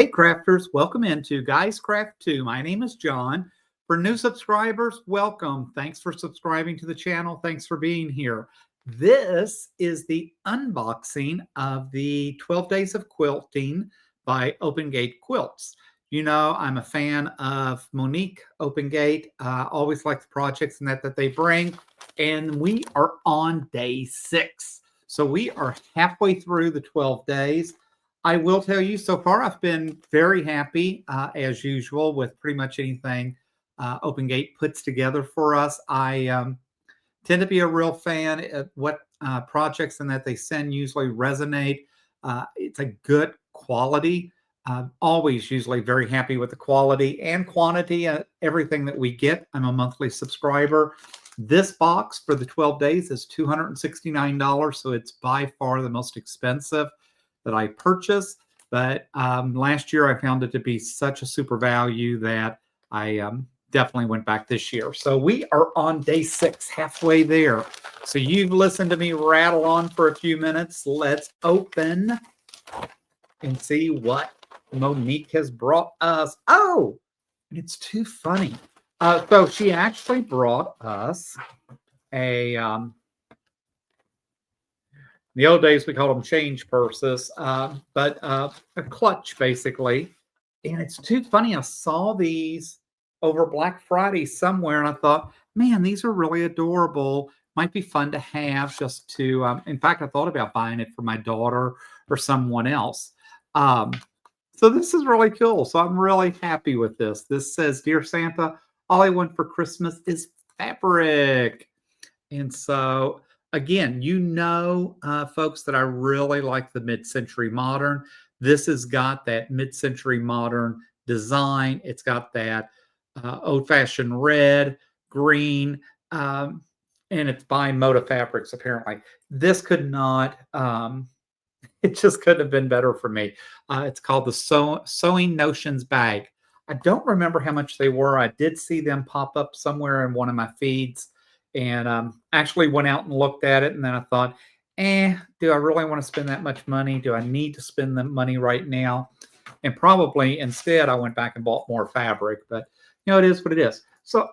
Hey crafters, welcome into Guys Craft 2. My name is John. For new subscribers, welcome. Thanks for subscribing to the channel. Thanks for being here. This is the unboxing of the 12 Days of Quilting by Open Gate Quilts. You know, I'm a fan of Monique Open Gate. Always like the projects and that they bring. And we are on day 6. So we are halfway through the 12 days. I will tell you, so far I've been very happy, as usual, with pretty much anything Open Gate puts together for us. I tend to be a real fan of what projects and that they send usually resonate. It's a good quality. Always usually very happy with the quality and quantity of everything that we get. I'm a monthly subscriber. This box for the 12 days is $269, so it's by far the most expensive that I purchased. But last year I found it to be such a super value that I definitely went back this year. So we are on day 6, halfway there. So you've listened to me rattle on for a few minutes. Let's open and see what Monique has brought us. Oh, it's too funny. So she actually brought us a the old days, we called them change purses, but a clutch, basically. And it's too funny. I saw these over Black Friday somewhere, and I thought, man, these are really adorable. Might be fun to have just to, in fact, I thought about buying it for my daughter or someone else. So this is really cool. So I'm really happy with this. This says, Dear Santa, all I want for Christmas is fabric. And so again, you know, folks, that I really like the mid-century modern. This has got that mid-century modern design. It's got that old-fashioned red, green, and it's by Moda Fabrics, apparently. This could not, it just couldn't have been better for me. It's called the Sewing Notions bag. I don't remember how much they were. I did see them pop up somewhere in one of my feeds, and actually went out and looked at it, and then I thought, do I really want to spend that much money? Do I need to spend the money right now? And probably instead I went back and bought more fabric, but you know, it is what it is. So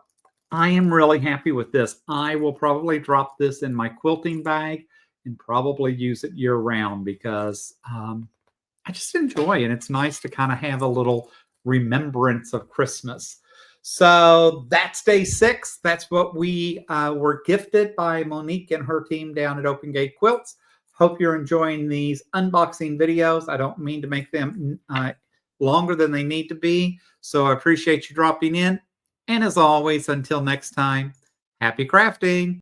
I am really happy with this. I will probably drop this in my quilting bag and probably use it year round because I just enjoy it. It's nice to kind of have a little remembrance of Christmas. So that's day 6. That's what we were gifted by Monique and her team down at Open Gate Quilts. Hope you're enjoying these unboxing videos. I don't mean to make them longer than they need to be. So I appreciate you dropping in. And as always, until next time, happy crafting.